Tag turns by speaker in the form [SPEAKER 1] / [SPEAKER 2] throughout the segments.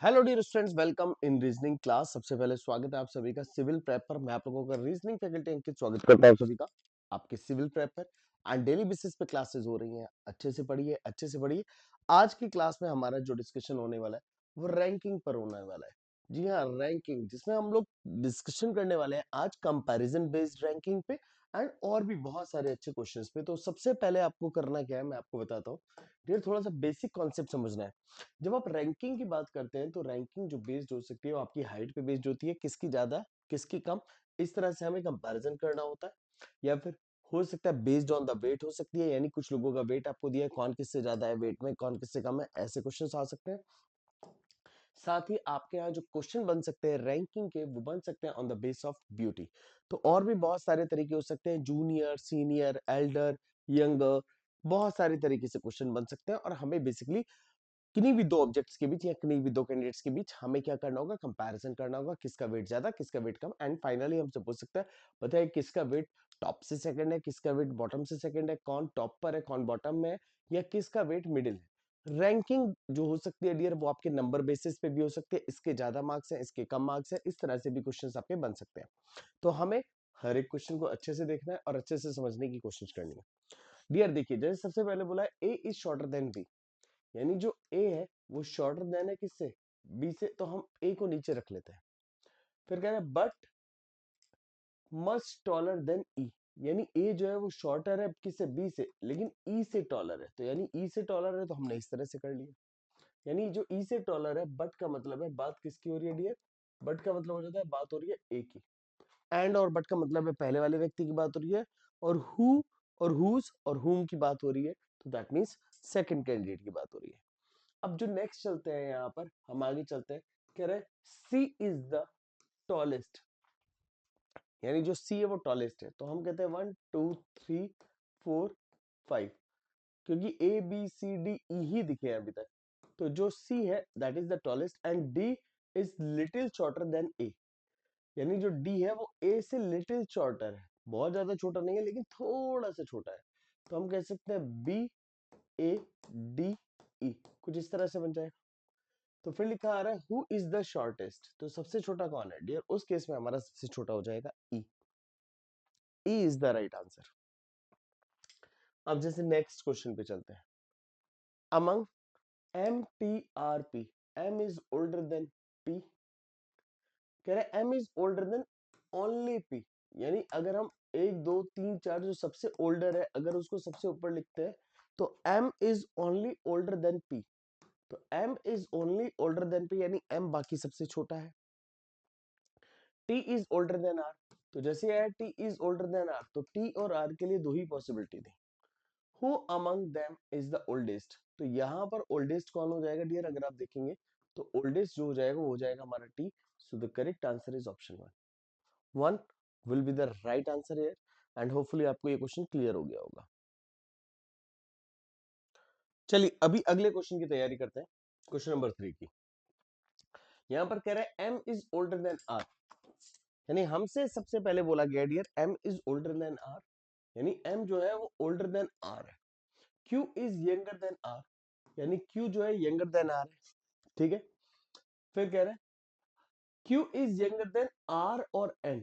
[SPEAKER 1] Hello dear students, welcome in reasoning class. सबसे पहले स्वागत है आप सभी का सिविल प्रेप पर। मैं आप लोगों का रीजनिंग फैकल्टी अंकित स्वागत करता हूं सभी का आपके सिविल प्रेप पर। एंड डेली बेसिस पे क्लासेस हो रही हैं, अच्छे से पढ़िए, अच्छे से पढ़िए। आज की क्लास में हमारा जो डिस्कशन होने वाला है वो रैंकिंग पर होने वाला है। जी हाँ, रैंकिंग, जिसमें हम लोग डिस्कशन करने वाले हैं आज कंपैरिजन बेस्ड रैंकिंग पे एंड और भी बहुत सारे अच्छे क्वेश्चंस पे। तो सबसे पहले आपको करना क्या है मैं आपको बताता हूँ। डियर, थोड़ा सा बेसिक कॉन्सेप्ट समझना है। जब आप रैंकिंग की बात करते हैं तो रैंकिंग जो बेस्ड हो सकती है वो आपकी हाइट पे बेस्ड होती है, किसकी ज्यादा किसकी कम, इस तरह से हमें कंपैरिजन करना होता है। या फिर हो सकता है बेस्ड ऑन द वेट हो सकती है, यानी कुछ लोगों का वेट आपको दिया है, कौन किससे ज्यादा है वेट में, कौन किससे कम है, ऐसे क्वेश्चंस आ सकते हैं। साथ ही आपके यहाँ जो क्वेश्चन बन सकते हैं रैंकिंग के, वो बन सकते हैं on the base of beauty. तो और भी बहुत सारे तरीके हो सकते हैं, जूनियर, सीनियर, एल्डर, यंगर, बहुत सारे तरीके से क्वेश्चन बन सकते हैं। और हमें बेसिकली किन्हीं भी दो ऑब्जेक्ट्स के बीच या किन्हीं भी दो कैंडिडेट्स के बीच हमें क्या करना होगा, कंपैरिजन करना होगा, किसका वेट ज्यादा किसका वेट कम। एंड फाइनली हमसे पूछ सकता है, बताइए किसका वेट टॉप से सेकंड है, किसका वेट बॉटम से सेकंड है, कौन टॉप पर है कौन बॉटम में है, या किसका वेट मिडिल है। रैंकिंग जो हो सकती है डियर, वो आपके नंबर बेसिस पे भी हो सकती है, इसके ज्यादा मार्क्स हैं इसके कम मार्क्स हैं, इस तरह से भी क्वेश्चंस आपके बन सकते हैं। तो हमें हर एक क्वेश्चन को अच्छे से देखना है और अच्छे से समझने की कोशिश करनी है। डियर देखिए, जैसे सबसे पहले बोला है A is shorter than B, यानी जो ए है वो शॉर्टर देन है किससे, बी से। तो हम ए को नीचे रख लेते हैं। फिर कह रहे हैं बट मच टॉलर देन ई, यानी ए जो है वो शॉर्टर है किससे, बी से, लेकिन ई से टॉलर है। तो यानी ई से टॉलर है तो हमने इस तरह से कर लिया। यानी जो ई से टॉलर है, बट का मतलब है बात किसकी हो रही है डियर, बट का मतलब हो जाता है बात हो रही है ए की। एंड और बट का मतलब है पहले वाले व्यक्ति की बात हो रही है, और हु और हुज और हुम की बात हो रही है। तो दैट मीन्स सेकंड कैंडिडेट की बात हो रही है। अब जो नेक्स्ट चलते हैं, यहाँ पर हम आगे चलते हैं। कह रहे सी इज द टॉलेस्ट, यानी जो सी है वो टॉलेस्ट है। तो हम कहते हैं 1 2 3 4 5, क्योंकि ए बी सी डी ई ही दिखे हैं अभी तक। तो जो सी है that is the tallest and D is little shorter than A, यानी जो डी है वो ए से लिटिल शॉर्टर है, बहुत ज्यादा छोटा नहीं है लेकिन थोड़ा सा छोटा है। तो हम कह सकते हैं बी ए डी ई, कुछ इस तरह से बन जाए। तो फिर लिखा आ रहा है हु इज द शॉर्टेस्ट, तो सबसे छोटा कौन है डियर, उस केस में हमारा सबसे छोटा हो जाएगा E. E is the right answer. अब जैसे नेक्स्ट क्वेश्चन पे चलते हैं। Among M T R P, M is older than P. कह रहे हैं M is older than only P, यानी अगर हम 1 2 3 4 जो सबसे ओल्डर है अगर उसको सबसे ऊपर लिखते हैं तो M is only older than P. तो M is only older than P, यानी एम बाकी सबसे छोटा है। T is older than R, तो जैसे आया T is older than R, तो टी और आर के लिए दो ही पॉसिबिलिटी थी। Who among them is the oldest, तो यहाँ पर ओल्डेस्ट कौन हो जाएगा डियर, अगर आप देखेंगे तो ओल्डेस्ट जो हो जाएगा वो हो जाएगा हमारा T. So the correct answer is option one. One will be the right answer here. And hopefully आपको ये क्वेश्चन क्लियर हो गया होगा। चलिए अभी अगले क्वेश्चन की तैयारी करते हैं, क्वेश्चन नंबर 3 की। यहाँ पर कह रहे हैं M is older than R, यानी हमसे सबसे पहले बोला गया dear M is older than R, यानी m जो है वो ओल्डर देन r है। q is younger than r, यानी q जो है यंगर देन r है। ठीक है, फिर कह रहे हैं q is younger than r और n,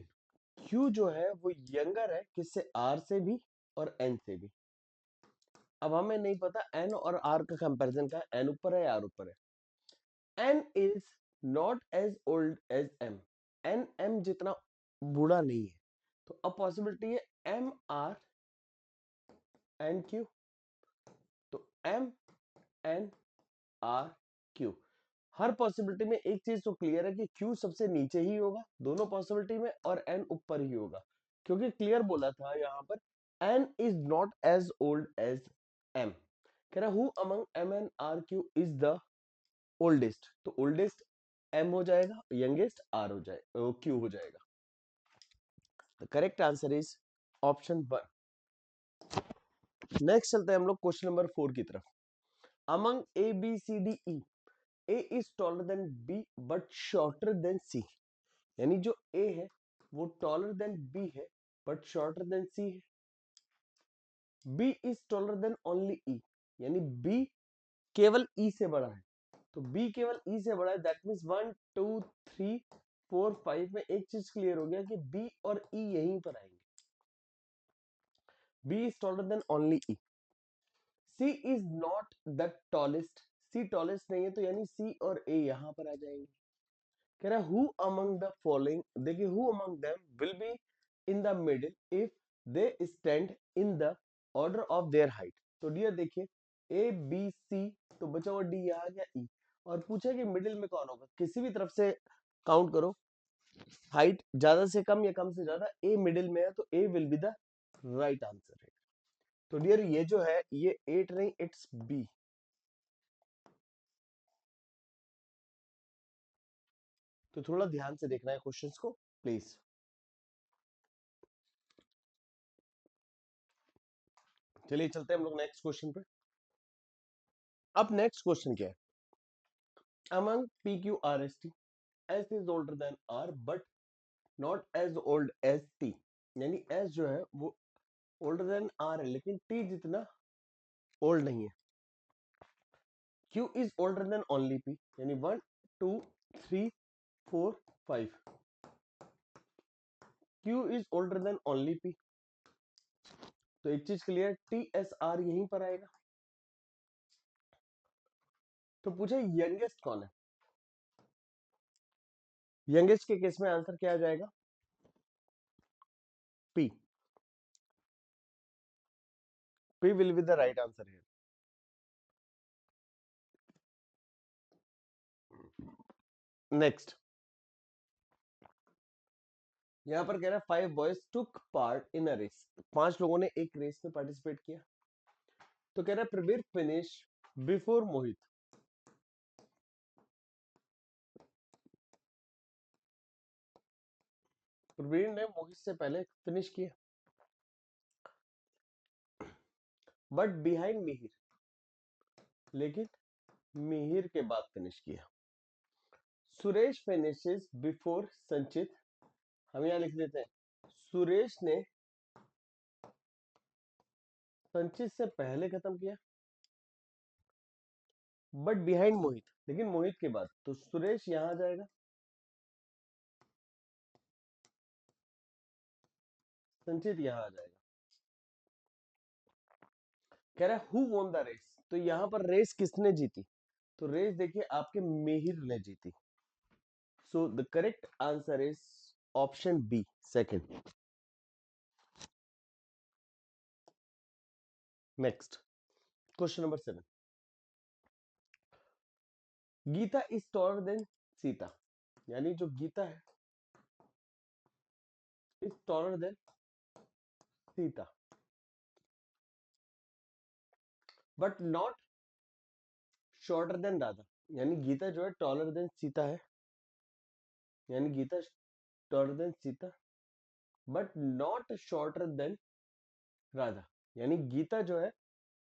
[SPEAKER 1] q जो है वो यंगर है किससे, r से भी और n से भी। अब हमें नहीं पता n और r का कंपैरिजन का, n ऊपर है या r ऊपर है। n is not as old as m, n m जितना बूढ़ा नहीं है। तो अब पॉसिबिलिटी है m r n q, तो m n r q। हर पॉसिबिलिटी में एक चीज तो क्लियर है कि q सबसे नीचे ही होगा दोनों पॉसिबिलिटी में, और n ऊपर ही होगा, क्योंकि क्लियर बोला था यहाँ पर n is not as old as m। कह रहा who among m and r q is the oldest, तो ओल्डेस्ट m हो जाएगा, यंगेस्ट r हो जाएगा, q हो जाएगा। The correct answer is option one. Next चलते हैं हम लोग क्वेश्चन नंबर 4 की तरफ। Among A B C D E, A is taller than B but shorter than C, यानी जो A है वो taller than B है but shorter than C है। B is taller than only E, यानी B केवल E से बड़ा है। तो बी केवल ई से बड़ा है, दैट मीन्स 1 2 3 4 5 में एक चीज क्लियर हो गया कि बी और ई यहीं पर आएंगे। B is taller than only E. C is not the tallest, C tallest नहीं है, तो यानी सी और ए यहां पर आ जाएंगे। कह रहा है हु अमंग द फॉलोइंग, देखिए who among them will be in the middle if they stand in the order of their height. तो डियर देखिए ए बी सी, तो बचा हुआ डी आ गया ई, और पूछा कि मिडिल में कौन होगा, किसी भी तरफ से काउंट करो, हाइट ज्यादा से कम या कम से ज्यादा, ए मिडिल में है तो A will be the right answer है। तो डियर ये जो है ये 8 नहीं, इट्स बी। तो थोड़ा ध्यान से देखना है क्वेश्चंस को प्लीज। चलिए चलते हैं हम लोग नेक्स्ट क्वेश्चन पे। अब नेक्स्ट क्वेश्चन क्या है, among p q r s t s is older than r but not as old as t, यानी s जो है वो older than r है लेकिन t जितना ओल्ड नहीं है। q is older than only p, यानी 1 2 3 4 5, q is older than only p, तो एक चीज क्लियर, टी एस आर यहीं पर आएगा। तो पूछे यंगेस्ट कौन है, यंगेस्ट के केस में आंसर क्या आ जाएगा, P, P will be the right answer है। नेक्स्ट यहाँ पर कह रहा है 5 boys took part in a race, 5 लोगों ने एक रेस में पार्टिसिपेट किया। तो कह रहा है प्रवीर फिनिश बिफोर मोहित, प्रवीर ने मोहित से पहले फिनिश किया, बट बिहाइंड मिहिर, लेकिन मिहिर के बाद फिनिश किया। सुरेश फिनिशेस बिफोर संचित, हम यहाँ लिख देते हैं सुरेश ने संचित से पहले खत्म किया, बट बिहाइंड मोहित, लेकिन मोहित के बाद, तो सुरेश यहां आ जाएगा, संचित यहां आ जाएगा। कह रहा है हु वॉन द रेस, तो यहां पर रेस किसने जीती, तो रेस देखिए आपके मिहिर ने जीती। So the correct answer is option B second. Next question number 7, Geeta is taller than Sita, यानी जो गीता है is taller than Sita, but not shorter than Radha, यानी गीता जो है टॉलर देन सीता है, यानी Geeta taller than Sita but not shorter than Radha, यानी गीता जो है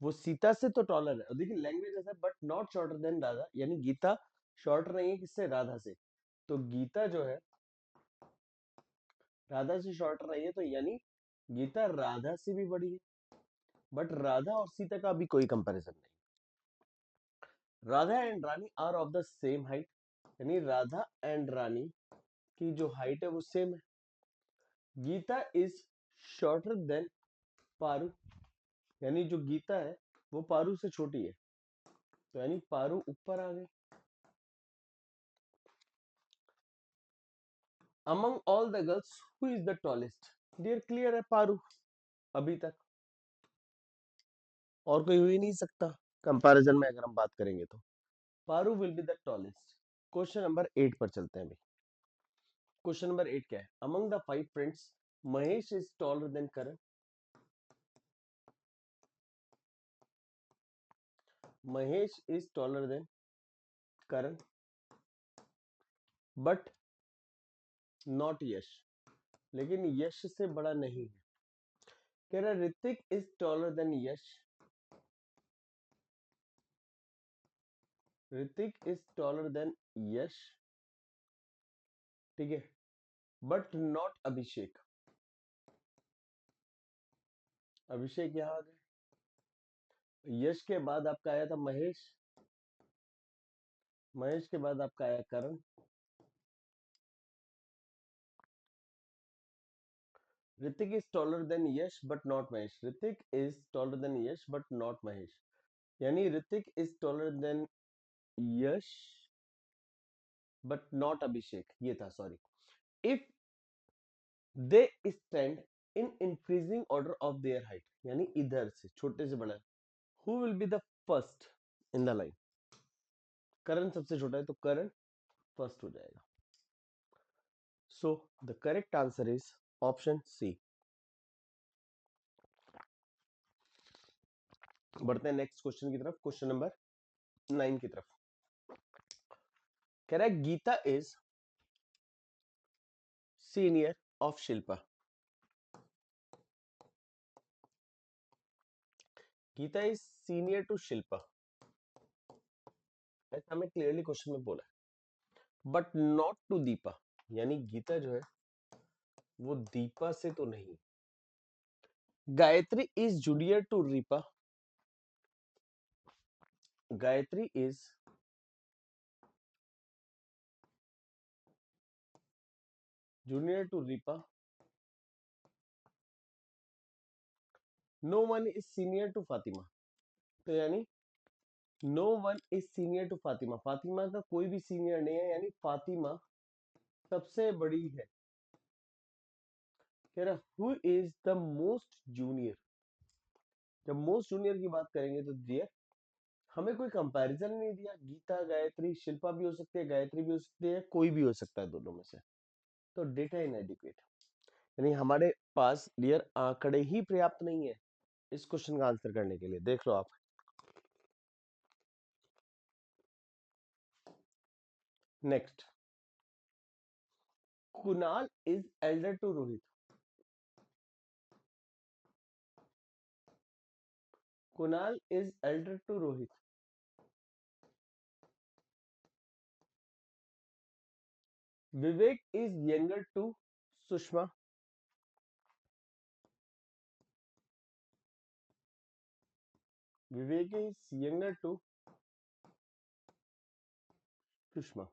[SPEAKER 1] वो सीता से तो टॉलर है, और देखिए लैंग्वेज ऐसा but not shorter than Radha, यानी गीता शॉर्टर नहीं है किससे, राधा से, तो गीता जो है राधा से शॉर्टर नहीं है, तो यानी गीता राधा से भी बड़ी है, बट राधा और सीता का अभी कोई कंपैरिजन नहीं। Radha and Rani are of the same height, यानी राधा एंड रानी की जो हाइट है वो सेम है। Geeta is shorter than Paru, यानी जो गीता है वो पारू से छोटी है, तो यानी पारू ऊपर आ गए। Among all the girls who is the tallest, dear clear है पारू अभी तक, और कोई हो ही नहीं सकता कंपैरिजन में अगर हम बात करेंगे तो, Paru will be the tallest. Question number 8 पर चलते हैं भाई। क्वेश्चन नंबर 8 क्या है, among the 5 friends Mahesh is taller than Karan, Mahesh is taller than Karan but not Yash, लेकिन यश से बड़ा नहीं है। कह रहा Hrithik is taller than Yash, Hrithik is taller than Yash, ठीक है, बट नॉट अभिषेक, अभिषेक यहां आ गए। यश के बाद आपका आया था महेश, महेश के बाद आपका आया Karan. Hrithik is taller than Yash but not Mahesh. Hrithik is taller than Yash but not Mahesh, यानी Hrithik is taller than Yash but not Abhishek, ये था sorry. If they stand in increasing order of their height, यानी इधर से छोटे से बड़ा, who will be the first in the line. Karan सबसे छोटा है तो करण फर्स्ट हो जाएगा। So the correct answer is option C. बढ़ते हैं नेक्स्ट क्वेश्चन की तरफ, क्वेश्चन नंबर 9 की तरफ। कह रहा है Geeta is senior of Shilpa. Geeta is senior to Shilpa, ऐसा हमें क्लियरली क्वेश्चन में बोला है, बट नॉट टू दीपा, यानी गीता जो है वो दीपा से तो नहीं। Gayatri is junior to Ripa. Gayatri is junior to Ripa. No one is senior to Fatima, तो यानी no one is senior to Fatima, Fatima का कोई भी सीनियर नहीं है, यानी फातिमा सबसे बड़ी है। कह रहा who is the most junior. जब मोस्ट जूनियर की बात करेंगे तो डियर हमें कोई कंपैरिजन नहीं दिया, गीता गायत्री शिल्पा भी हो सकती है, गायत्री भी हो सकती है, कोई भी हो सकता है दोनों में से, तो डेटा इनएडिक्वेट, यानी हमारे पास डियर आंकड़े ही पर्याप्त नहीं है इस क्वेश्चन का आंसर करने के लिए। देख लो आप। Next, Kunal is elder to Rohit. Kunal is elder to Rohit. Vivek is younger to Sushma. Vivek is younger to Sushma.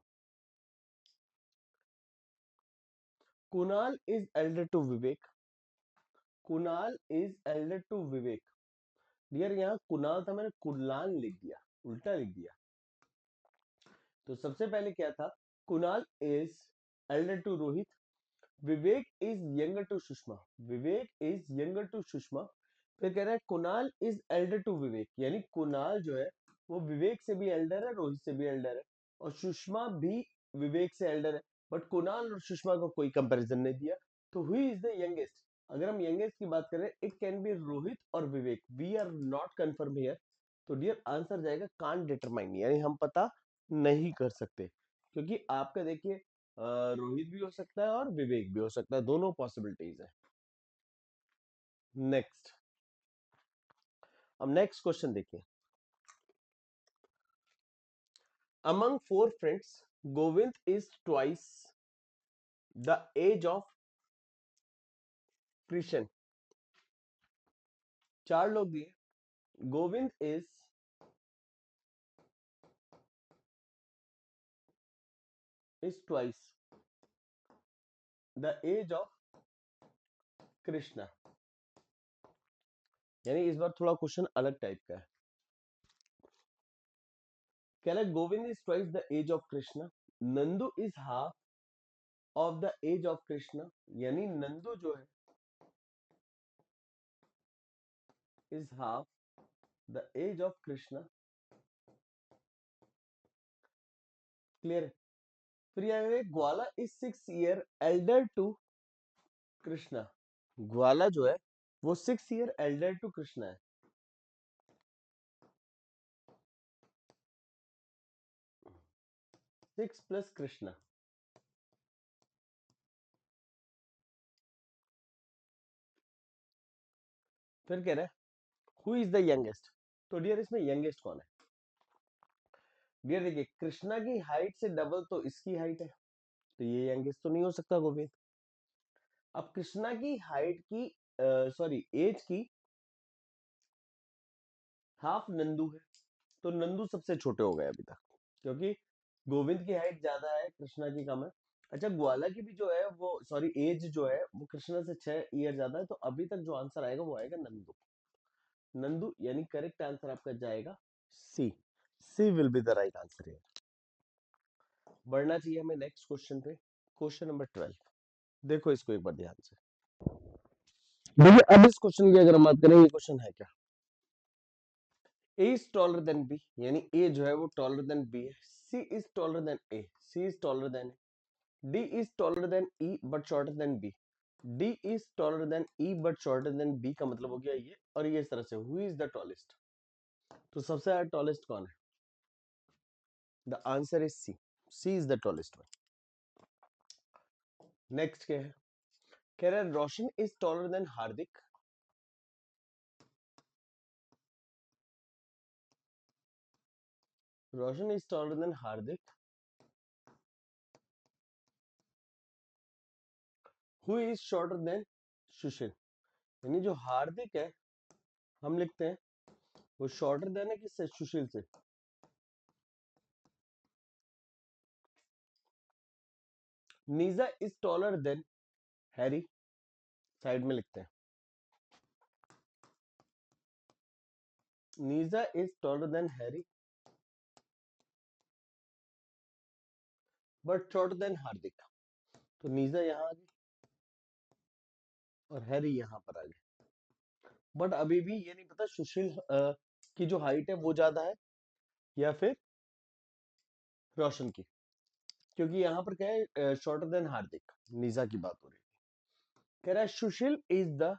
[SPEAKER 1] Kunal is elder to Vivek. Kunal is elder to Vivek. Dear यहाँ कुणाल था, मैंने कुणाल लिख दिया, उल्टा लिख दिया। तो सबसे पहले क्या था, Kunal is elder to Rohit, Vivek is younger to Sushma. Vivek is younger to Sushma. फिर कह रहा है Kunal is elder to Vivek, यानी कुणाल जो है वो विवेक से भी एल्डर है, रोहित से भी एल्डर है, और सुषमा भी विवेक से एल्डर है, बट कुणाल और सुषमा को कोई कंपैरिजन नहीं दिया। तो हुई इज द यंगेस्ट। अगर हम यंगेस्ट की बात करें, इट कैन बी रोहित और Vivek, we are not confirm here. तो डियर आंसर जाएगा कांट डिटरमाइन, यानी हम पता नहीं कर सकते, क्योंकि आपका देखिए रोहित भी हो सकता है और विवेक भी हो सकता है, दोनों पॉसिबिलिटीज है। नेक्स्ट, अब नेक्स्ट क्वेश्चन देखिए। Among four friends Govind is twice the age of Krishna. चार लोग दिए, Govind is twice the age of Krishna, यानी इस बार थोड़ा क्वेश्चन अलग टाइप का है। कह रहा है Govind is twice the age of Krishna, Nandu is half of the age of Krishna, यानी नंदू जो है is half the age of Krishna. Clear है। फिर यहाँ Gwala is 6 year elder to Krishna. Gwala जो है वो 6 ईयर एल्डर टू कृष्णा है। 6 प्लस कृष्णा। फिर कह रहे हैं हु इज द यंगेस्ट। तो डियर इसमें यंगेस्ट कौन है। डियर देखिए कृष्णा की हाइट से डबल तो इसकी हाइट है, तो ये यंगेस्ट तो नहीं हो सकता गोविंद। अब कृष्णा की हाइट की सॉरी एज की हाफ नंदू है, तो नंदू सबसे छोटे हो गए अभी तक, क्योंकि गोविंद की हाइट ज्यादा है, कृष्णा की कम है। अच्छा, ग्वाला की भी जो है वो, सॉरी, एज जो है वो कृष्णा से 6 ईयर ज्यादा है, तो अभी तक जो आंसर आएगा वो आएगा नंदू। नंदू, यानी करेक्ट आंसर आपका जाएगा C. C will be the right answer है। बढ़ना चाहिए हमें नेक्स्ट क्वेश्चन पे। Question number 12। देखो इसको एक बार ध्यान से। देखिए, अब इस क्वेश्चन की अगर हम बात करें, ये क्वेश्चन है क्या? A is taller than B, यानी ए जो है वो टॉलर देन बी है। C is taller than A, C is taller than A. D is taller than E but shorter than B, D is taller than E but shorter than B, का मतलब हो गया ये। और ये इस तरह से, हु इज द टॉलेस्ट? तो सबसे ज्यादा टॉलेस्ट कौन है? The answer is C. C is the tallest one. Next क्या है? कह रहा है Roshan is taller than Hardik. Roshan is taller than Hardik. Who is shorter than Sushil, यानी जो हार्दिक है, हम लिखते हैं वो शॉर्टर देन है किससे? सुशील से। Neeja is taller than Harry, side में लिखते हैं। Neeja is taller than Harry but shorter than Hardik. तो नीजा यहां आ गई और हैरी यहां पर आ गए। बट अभी भी ये नहीं पता सुशील की जो हाइट है वो ज्यादा है या फिर रोशन की, क्योंकि यहाँ पर क्या है, शॉर्टर देन हार्दिक, नीजा की बात हो रही है। कह रहा है सुशील इज द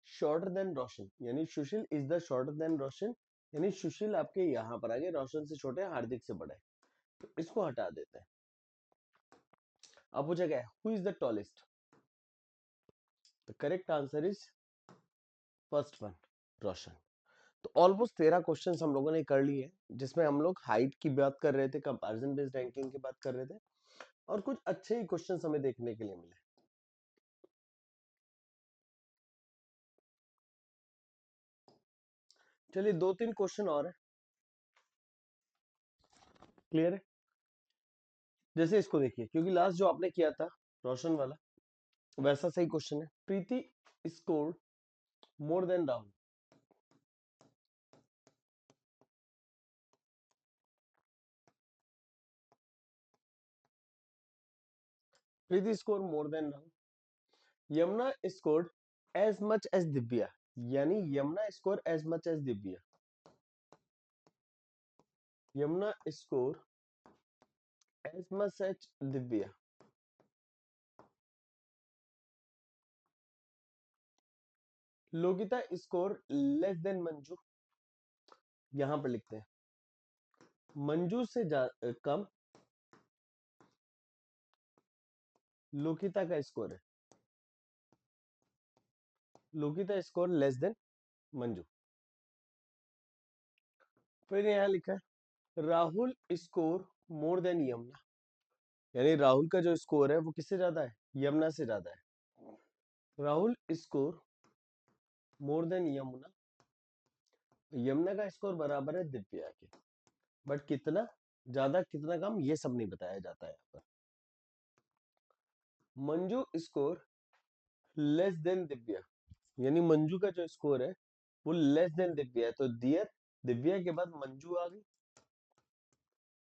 [SPEAKER 1] शॉर्टर देन रोशन, यानी सुशील इज द शॉर्टर देन रोशन, यानी सुशील आपके यहाँ पर आ गए, रोशन से छोटे हैं, हार्दिक से बड़े हैं। तो इसको हटा देते हैं। अब पूछा गया who is the tallest? The correct answer is first one, Roshan. तो ऑलमोस्ट 13 क्वेश्चन हम लोगों ने कर लिए, जिसमें हम लोग हाइट की बात कर रहे थे, कंपैरिजन बेस्ड रैंकिंग की बात कर रहे थे, और कुछ अच्छे ही क्वेश्चन हमें देखने के लिए मिले। चलिए 2-3 क्वेश्चन और है, क्लियर है? जैसे इसको देखिए, क्योंकि लास्ट जो आपने किया था रोशन वाला, वैसा सही क्वेश्चन है। Preeti score more than Rahul. Preeti score more than Rahul. Yamuna scored as much as Divya, यानी Yamuna score as much as Divya. Yamuna score as much as Divya. Lokita score less than Manju, यहां पर लिखते हैं मंजू से कम लोकिता का स्कोर है। लोकिता स्कोर लेस देन मंजू। फिर यहां लिखा है Rahul score more then Yamuna, यानी राहुल का जो स्कोर है वो किससे ज्यादा है? यमुना से ज्यादा है। Rahul score more then Yamuna, Yamuna का स्कोर बराबर है दिव्या के, बट कितना ज्यादा कितना कम ये सब नहीं बताया जाता है यहाँ पर। Manju score less then Divya, यानी मंजू का जो स्कोर है वो लेस देन दिव्या है, तो दियर दिव्या के बाद मंजू आ गई,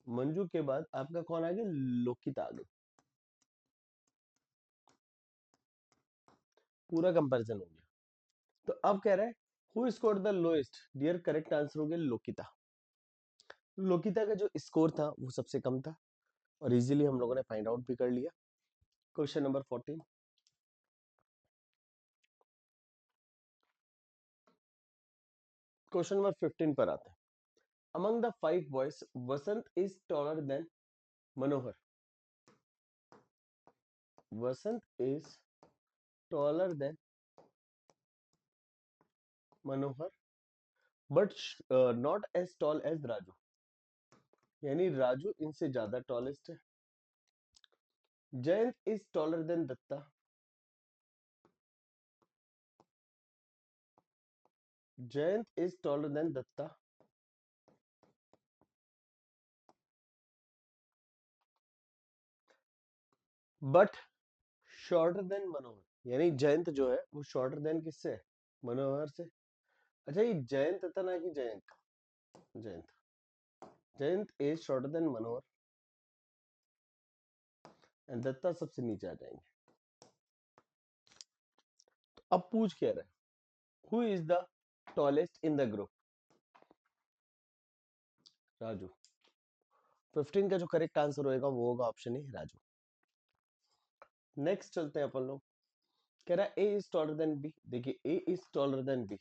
[SPEAKER 1] मंजू के बाद आपका कौन आ गया? लोकिता आ गई। पूरा कंपैरिजन हो गया। तो अब कह रहा है who scored the lowest? Dear correct answer हो गया लोकिता। लोकिता का जो स्कोर था वो सबसे कम था, और इजीली हम लोगों ने फाइंड आउट भी कर लिया। Question number 14। क्वेश्चन नंबर 15 पर आते हैं। Among the 5 boys Vasant is taller than Manohar. Vasant is taller than Manohar but not as tall as Raju, यानी राजू इनसे ज्यादा टॉलेस्ट है। Jayant is taller than Datta. Jayant is taller than Datta but shorter than Manohar, यानी जयंत जो है वो शॉर्टर देन किससे है? मनोहर से। अच्छा, ये जयंत था ना कि Jayant? Jayant. Jayant is shorter than Manohar and Datta सबसे नीचे आ जाएंगे। तो अब पूछ क्या रहा है, who is the tallest in the group? Raju. 15 का जो करेक्ट आंसर होएगा वो होगा ऑप्शन ए, राजू। नेक्स्ट चलते हैं अपन लोग। कह रहा है A is taller than B. देखिए, A is taller than B,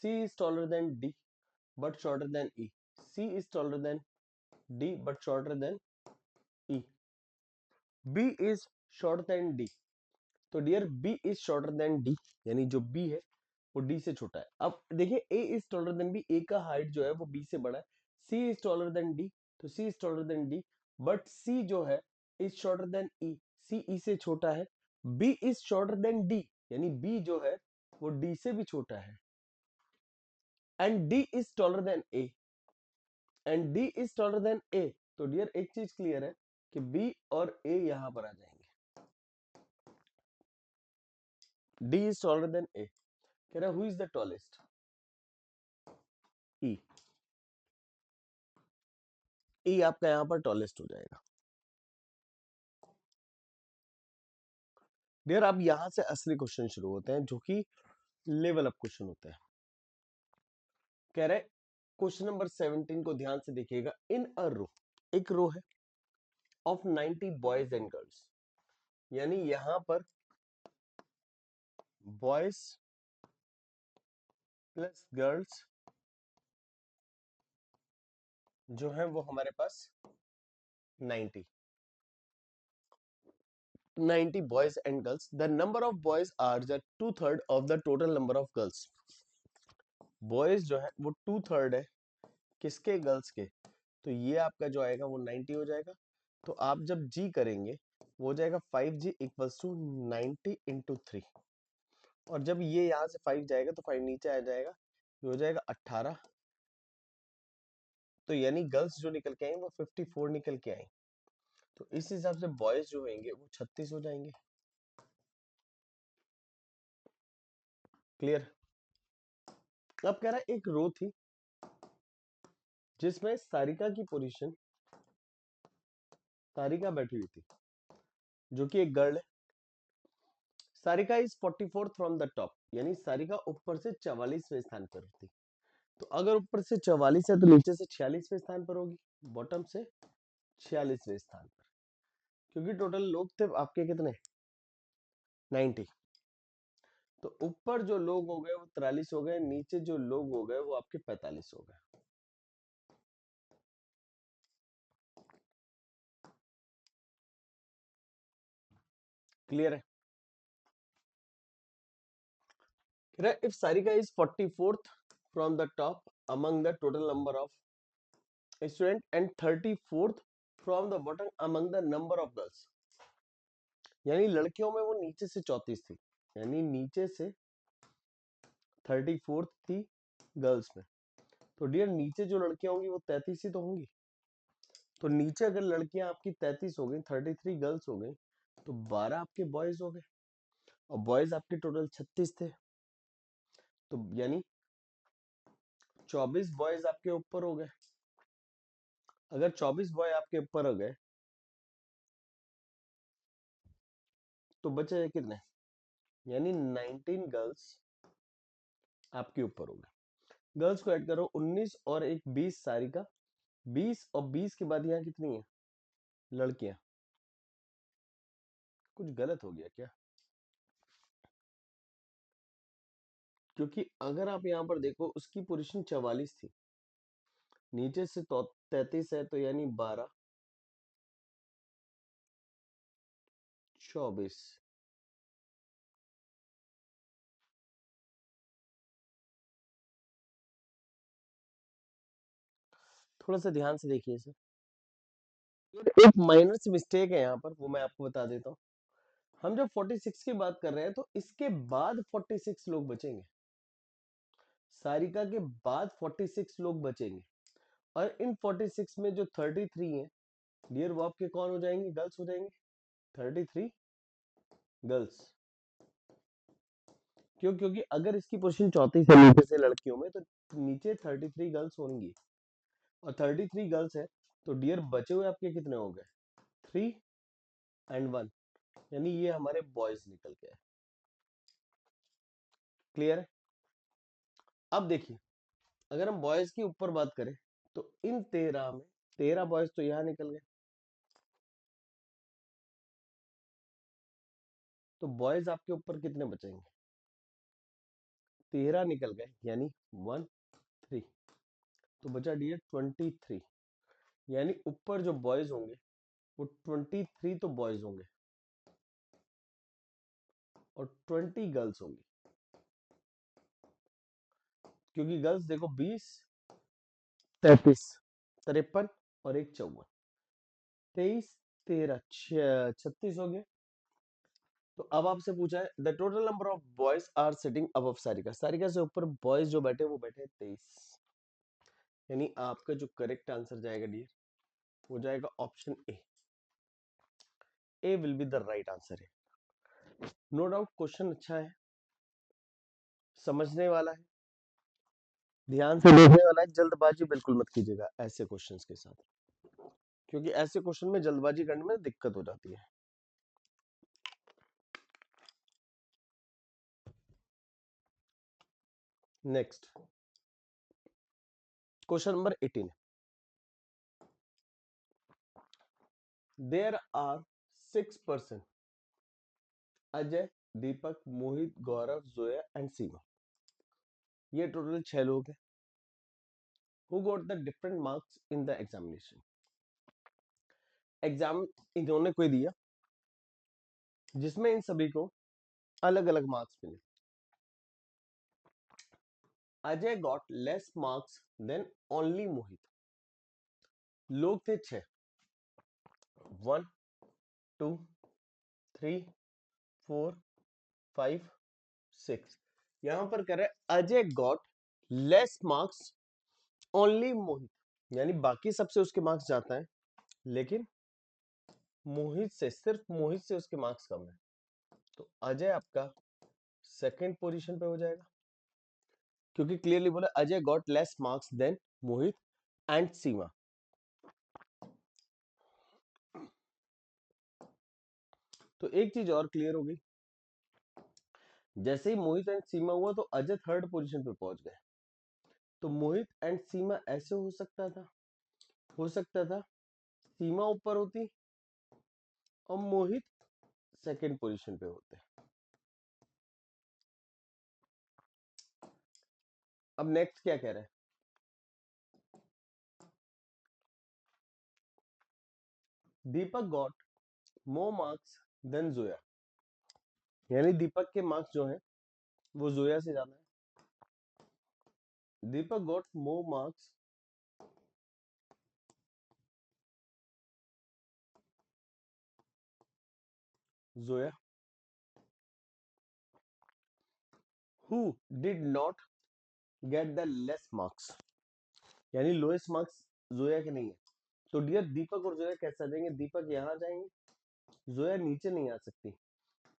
[SPEAKER 1] C is taller than D but shorter than E, C is taller than D but shorter than E, B is shorter than D. तो dear B is shorter than D, यानी जो B है वो D से छोटा है। अब देखिए, A is taller than B, A का हाइट जो है वो बी से बड़ा है। C is taller than D, तो C is taller than D, but C जो है is shorter than E, C E से छोटा है। B is shorter than D, यानी बी जो है वो डी से भी छोटा है। And D is taller than A, and D is taller than ए। तो डियर एक चीज क्लियर है कि बी और ए यहां पर आ जाएंगे। डी इज टॉलर देन ए। कह रहा है हु इज द टॉलेस्ट? ई। ई आपका यहां पर टॉलेस्ट हो जाएगा। डियर अब यहां से असली क्वेश्चन शुरू होते हैं जो कि लेवल अप क्वेश्चन होते हैं। कह रहे क्वेश्चन नंबर 17 को ध्यान से देखिएगा। इन अ रो, एक रो है ऑफ 90 बॉयज एंड गर्ल्स, यानी यहां पर बॉयज प्लस गर्ल्स जो है वो हमारे पास 90 90 boys and girls. The number of boys are the 2/3 of the total number of girls. Boys जो है वो 2/3 है किसके? गर्ल्स के। तो ये आपका जो आएगा वो 90 हो जाएगा। तो आप जब जी करेंगे वो हो जाएगा 5g इक्वल्स टू 90 इंटू 3। और जब ये यहाँ से 5 जाएगा तो 5 नीचे आ जाएगा, ये हो जाएगा 18। तो यानी गर्ल्स जो निकल के आए वो 54 निकल के आए। तो इस हिसाब से बॉयज जो होंगे वो 36 हो जाएंगे। क्लियर? अब कह रहा है एक रो थी जिसमें सारिका की पोजीशन, सारिका बैठी हुई थी जो कि एक गर्ल है। Sarika is 44 from the top, यानी सारिका ऊपर से 44वें स्थान पर थी। तो अगर ऊपर से 44 है तो नीचे से 46वें स्थान पर होगी, बॉटम से 46वें स्थान पर। क्योंकि टोटल लोग थे आपके कितने? 90। तो ऊपर जो लोग हो गए वो 43 हो गए, नीचे जो लोग हो गए वो आपके 45 हो गए। क्लियर है? if Sarika is 44th from the top among the total number of student and 34th from the bottom among the number of girls, यानी लड़कियों में वो नीचे से 34 थी, यानी नीचे से 34th थी गर्ल्स में। तो डियर नीचे जो लड़कियां होंगी वो 33 ही तो होंगी। तो नीचे अगर लड़कियां आपकी 33 हो गई, 33 गर्ल्स हो गई, तो 12 आपके बॉयज हो गए और बॉयज आपके टोटल 36 थे। तो यानी 24 बॉयज आपके ऊपर हो गए। अगर 24 बॉय आपके ऊपर हो गए तो बचे कितने? यानी 19 गर्ल्स आपके ऊपर हो गए। गर्ल्स को ऐड करो, 19 और एक 20 सारिका, 20 और 20 के बाद यहाँ कितनी है? लड़कियां। कुछ गलत हो गया क्या? क्योंकि अगर आप यहाँ पर देखो उसकी पोजीशन 44 थी, नीचे से 33 है, तो यानी 12 24। थोड़ा सा ध्यान से देखिए इसे। एक माइनर सी मिस्टेक है यहाँ पर, वो मैं आपको बता देता हूँ। हम जब 46 की बात कर रहे हैं तो इसके बाद 46 लोग बचेंगे, सारिका के बाद 46 लोग बचेंगे। और इन 46 में जो 33 हैं डियर वो आपके कौन हो जाएंगे? गर्ल्स हो जाएंगे। 33 गर्ल्स। क्यों? क्योंकि अगर इसकी पोजीशन 34 है नीचे से लड़कियों में, तो नीचे 33 गर्ल्स होंगी, और 33 गर्ल्स है, तो डियर बचे हुए आपके कितने हो गए? 3 एंड 1, यानी ये हमारे बॉयज निकल के है। क्लियर है? अब देखिए, अगर हम बॉयज की ऊपर बात करें, तो इन 13 में 13 बॉयज तो यहां निकल गए, तो बॉयज आपके ऊपर कितने बचेंगे? 13 निकल गए, यानी 1 3, तो बचा डियर 23, यानी ऊपर जो बॉयज होंगे वो 23 तो बॉयज होंगे और 20 गर्ल्स होंगी, क्योंकि गर्ल्स देखो 20 33 53 और एक 54, 23 13 36 हो गए। तो अब आपसे पूछा है the total number of boys are sitting above Sarika, Sarika से ऊपर बॉयज जो बैठे वो बैठे 23, यानी आपका जो करेक्ट आंसर जाएगा डियर वो जाएगा option A will be the right answer है। नो डाउट क्वेश्चन अच्छा है, समझने वाला है, ध्यान से देखने वाला है, जल्दबाजी बिल्कुल मत कीजिएगा ऐसे क्वेश्चंस के साथ, क्योंकि ऐसे क्वेश्चन में जल्दबाजी करने में दिक्कत हो जाती है। Next question number 18, there are 6 person, Ajay, Deepak, Mohit, Gaurav, Zoya and Seema, ये टोटल 6 लोग हैं। Who got the different marks in the examination, exam इन्होंने कोई दिया जिसमें इन सभी को अलग अलग मार्क्स मिले। Ajay got less marks than only Mohit, लोग थे 6, 1 2 3 4 5 6, यहां पर कह रहे हैं Ajay got less marks only Mohit, यानी बाकी सबसे उसके मार्क्स जाता है, लेकिन मोहित से, सिर्फ मोहित से उसके मार्क्स कम है, तो अजय आपका सेकंड पोजीशन पे हो जाएगा, क्योंकि क्लियरली बोला Ajay got less marks than Mohit and Seema. तो एक चीज और क्लियर होगी, जैसे ही मोहित एंड सीमा हुआ तो अजय थर्ड पोजीशन पे पहुंच गए, तो मोहित एंड सीमा ऐसे हो सकता था सीमा ऊपर होती और मोहित सेकंड पोजीशन पे होते। अब नेक्स्ट क्या कह रहा है, Deepak got more marks than Zoya, यानी दीपक के मार्क्स जो है वो जोया से ज्यादा है। Deepak got more marks Zoya, who did not get the less marks, यानी लोएस्ट मार्क्स जोया के नहीं है, तो डियर दीपक और जोया कैसे आ जाएंगे, दीपक यहाँ जाएंगे, जोया नीचे नहीं आ सकती,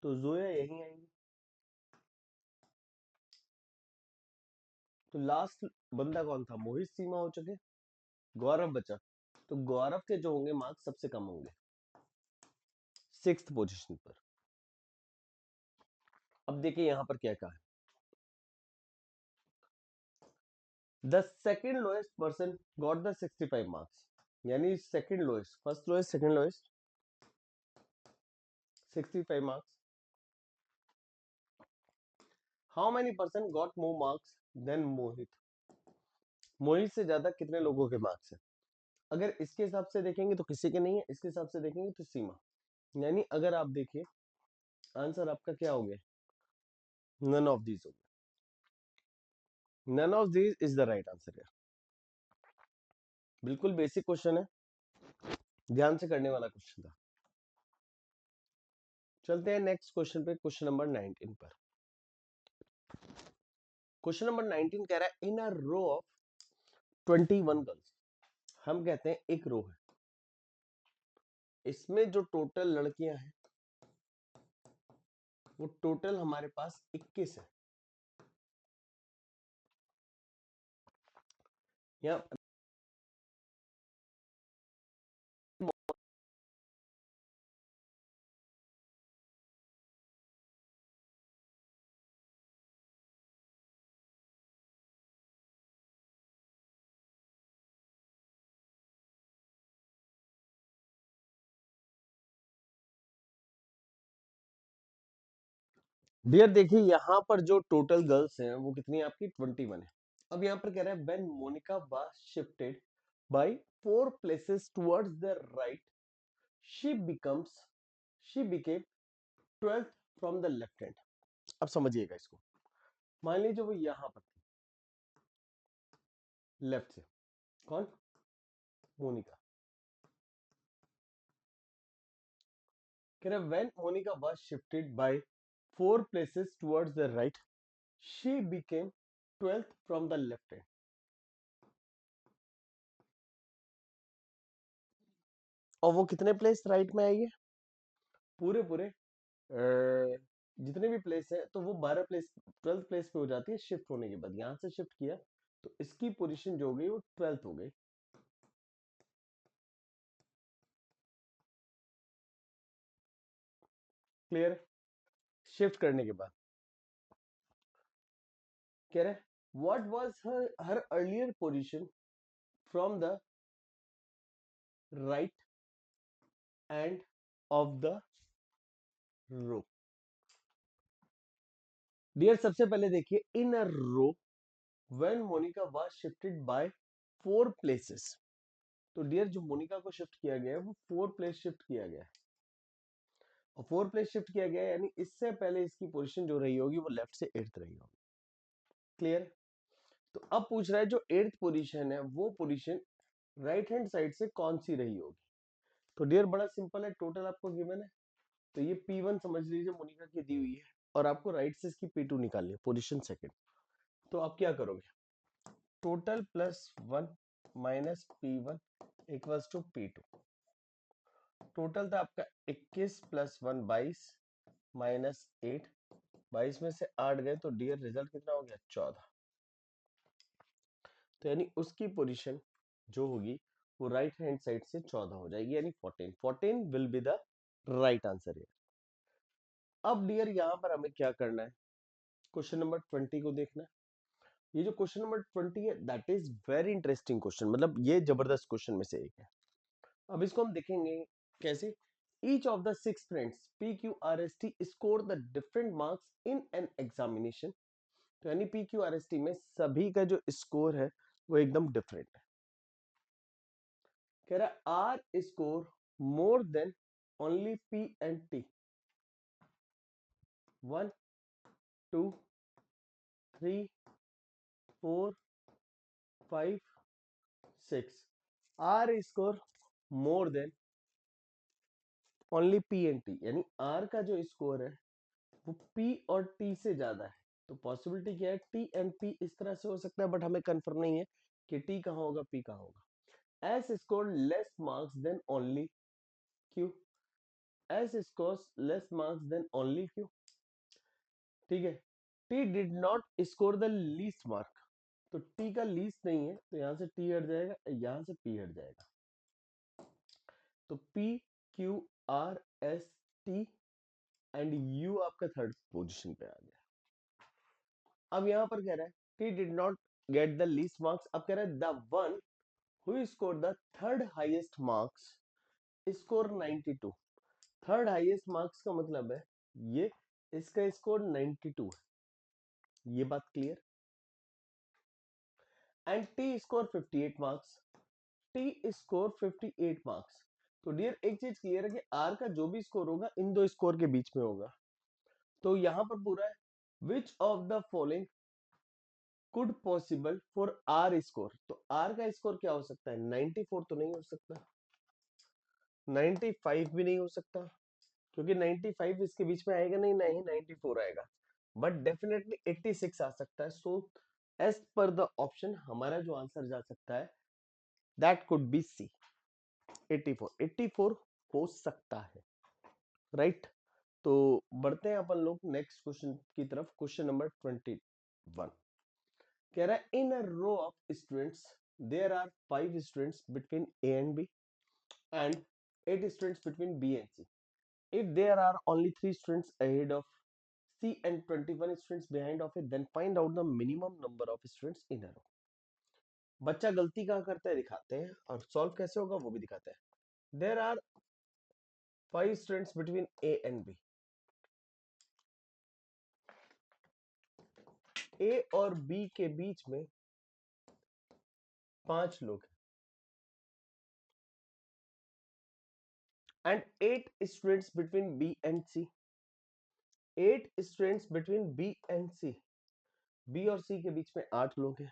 [SPEAKER 1] तो जोया यहीं आएंगी, तो लास्ट बंदा कौन था, मोहित सीमा हो चुके, गौरव बचा, तो गौरव के जो होंगे मार्क्स सबसे कम होंगे सिक्स्थ पोजीशन पर। अब देखिए यहां पर क्या कहा है, the second lowest person got the 65 marks, यानी second lowest, first lowest second lowest 65 marks, how many person got more marks than Mohit, Mohit से ज्यादा कितने लोगों के मार्क्स है, अगर इसके हिसाब से देखेंगे तो किसी के नहीं है, इसके हिसाब से देखेंगे तो सीमा, यानी अगर आप देखिए आंसर आपका क्या हो गया, नन ऑफ दीज हो गया, none of these is the right answer है। बिल्कुल बेसिक क्वेश्चन है, ध्यान से करने वाला क्वेश्चन था। चलते हैं नेक्स्ट क्वेश्चन पे, क्वेश्चन नंबर 19 पर। क्वेश्चन नंबर 19 कह रहा है in a row of 21 girls, हम कहते हैं एक रो है, इसमें जो टोटल लड़कियां हैं वो टोटल हमारे पास 21 है। यहाँ डियर देखिए, यहाँ पर जो टोटल गर्ल्स हैं वो कितनी है आपकी 21 है। अब यहाँ पर कह रहा है when Monica was shifted by 4 places towards the right she becomes she became 12th from the left hand. अब समझिएगा इसको। मान लीजिए वो यहाँ पर थी लेफ्ट से, कौन? मोनिका। कह रहा है when Monica was shifted by 4 places towards the right she became 12th from the left hand. और वो कितने प्लेस राइट में आई है? पूरे पूरे जितने भी प्लेस है तो वो 12 प्लेस 12th प्लेस पे हो जाती है शिफ्ट होने के बाद। यहां से शिफ्ट किया तो इसकी पोजीशन जो हो गई वो 12th हो गई। क्लियर? शिफ्ट करने के बाद कह रहे what was her her earlier position from the right end of the row. Dear सबसे पहले देखिए in a row when Monica was shifted by 4 places. तो डियर जो मोनिका को शिफ्ट किया गया है वो 4 प्लेस शिफ्ट किया गया है। और 4 प्लेस शिफ्ट किया गया है यानी इससे पहले इसकी पोजीशन जो रही होगी वो लेफ्ट से 8th रही होगी। क्लियर? तो अब पूछ रहा है जो 8th पोजीशन है वो पोजीशन राइट हैंड साइड से कौन सी रही होगी। तो डियर बड़ा सिंपल है, टोटल आपको गिवन है तो ये P1 समझ लीजिए मोनिका की दी हुई है और आपको राइट से इसकी P2 निकालनी है, पोजीशन सेकंड। तो आप क्या करोगे? Total plus 1 minus P1 equals to P2। Total था आपका 21 प्लस 1 22 माइनस 8, 22 में से 8 गए तो डियर रिजल्ट कितना हो गया? 14। तो यानी उसकी पोजीशन जो होगी वो राइट हैंड साइड से 14 हो जाएगी यानी 14। 14 will be the right answer है। अब डियर यहां पर हमें क्या करना है? क्वेश्चन नंबर 20 को देखना है। ये जो क्वेश्चन नंबर 20 है that is very interesting question, मतलब ये जबरदस्त क्वेश्चन में से एक है। अब इसको हम देखेंगे कैसे। Each of the 6 friends PQRST score the different marks in an examination. तो यानी PQRST में सभी का जो स्कोर है वो एकदम डिफरेंट है। कह रहा है R score more than only P and T। 1 2 3 4 5 6 R score more than only P and T, यानी आर का जो स्कोर है वो P और T से ज्यादा है। तो पॉसिबिलिटी क्या है? T एंड P इस तरह से हो सकता है बट हमें कंफर्म नहीं है कि T कहाँ होगा P कहाँ होगा। S score less marks than only Q। S scores less marks than only Q। ठीक है। T did not score the least mark। तो T का लीस्ट नहीं है तो यहां से T हट जाएगा, यहां से P हट जाएगा। तो P Q R S T and U आपका थर्ड पोजीशन पे आ गया। अब यहां पर कह रहा है T did not get the least marks। अब कह रहा है the one who scored the third highest marks score 92। Third highest marks का मतलब है ये इसका स्कोर 92 है। ये बात clear? And T score 58 marks. T score 58 marks. तो डियर एक चीज क्लियर है कि आर का जो भी स्कोर होगा इन दो स्कोर के बीच में होगा। तो यहां पर पूरा है which of the following could possible for R score. तो आर का स्कोर क्या हो सकता है? 94 तो नहीं हो सकता, 95 भी नहीं हो सकता क्योंकि 95 इसके बीच में आएगा नहीं, नहीं 94 आएगा, बट डेफिनेटली 86 आ सकता है। So as per the option हमारा जो आंसर जा सकता है दैट कुड बी सी 84। 84 हो सकता है, राइट? तो बढ़ते हैं अपन लोग नेक्स्ट क्वेश्चन की तरफ। क्वेश्चन नंबर 21 कह रहा है in a row of students there are 5 students between A and B and 8 students between B and C. If there are only 3 students ahead of C and 21 students behind of it, then find out the minimum number of students in a row. बच्चा गलती कहाँ करता है दिखाते हैं, और solve कैसे होगा वो भी दिखाते हैं। There are 5 students between A and B. A और बी के बीच में 5 लोग हैं and 8 students between B and C. 8 students between B and C. B और सी के बीच में 8 लोग हैं।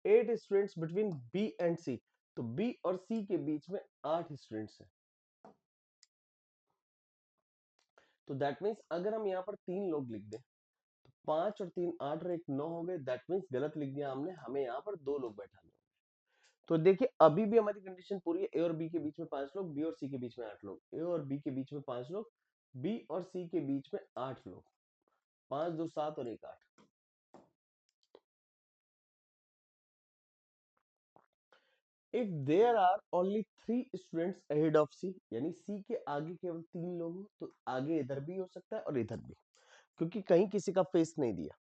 [SPEAKER 1] 8 students between B and C, तो बी और सी के बीच में 8 स्टूडेंट्स हैं। तो दैट मीन्स अगर हम यहाँ पर 3 लोग लिख दें, 5 और 3 8 और 1 9 हो गए। दैट मीन्स गलत लिख दिया हमने, हमें यहाँ पर 2 लोग बैठाने होंगे। तो देखिए अभी भी हमारी कंडीशन पूरी है। ए और बी के बीच में 5 लोग, बी और सी के बीच में 8 लोग। ए और बी के बीच में 5 लोग, बी और सी के बीच में 8 लोग। 5 2 7 और 1 8। If there are only 3 students ahead of C, यानी सी के आगे केवल 3 लोग हो, तो आगे इधर भी हो सकता है और इधर भी, क्योंकि कहीं किसी का फेस नहीं दिया।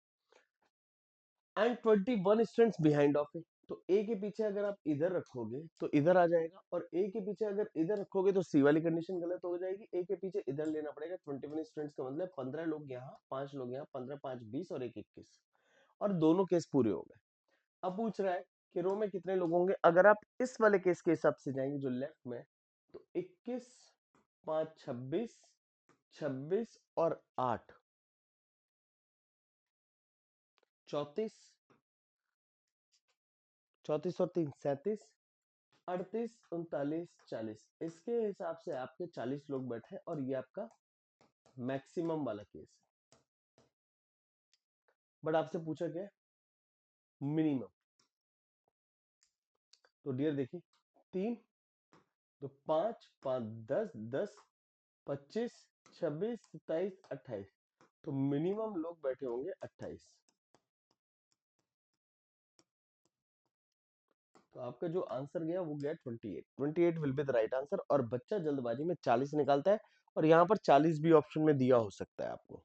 [SPEAKER 1] एंड 21 स्टूडेंट्स बिहाइंड ऑफ ए, तो ए के पीछे अगर आप इधर रखोगे तो इधर आ जाएगा, और ए के पीछे अगर इधर रखोगे तो सी वाली कंडीशन गलत हो जाएगी। ए के पीछे इधर लेना पड़ेगा। 21 स्टूडेंट्स का मतलब 15 लोग यहाँ, 5 लोग यहाँ, 15 5 20 और 1 21, और दोनों केस पूरे हो गए। अब पूछ रहा है कि रो में कितने लोग होंगे। अगर आप इस वाले केस के हिसाब से जाएंगे जो लेफ्ट में, तो 21 5 26 26 और 8 34, 34 और 3 37, 38 39 40। इसके हिसाब से आपके 40 लोग बैठे, और ये आपका मैक्सिमम वाला केस है। बट आपसे पूछा क्या, मिनिमम। तो डियर देखिए 3 तो 5 5 10 10 25 26 27 28, तो मिनिमम लोग बैठे होंगे 28। तो आपका जो आंसर गया वो गया 28। 28 will be the right answer. और बच्चा जल्दबाजी में 40 निकालता है, और यहाँ पर 40 भी ऑप्शन में दिया हो सकता है आपको,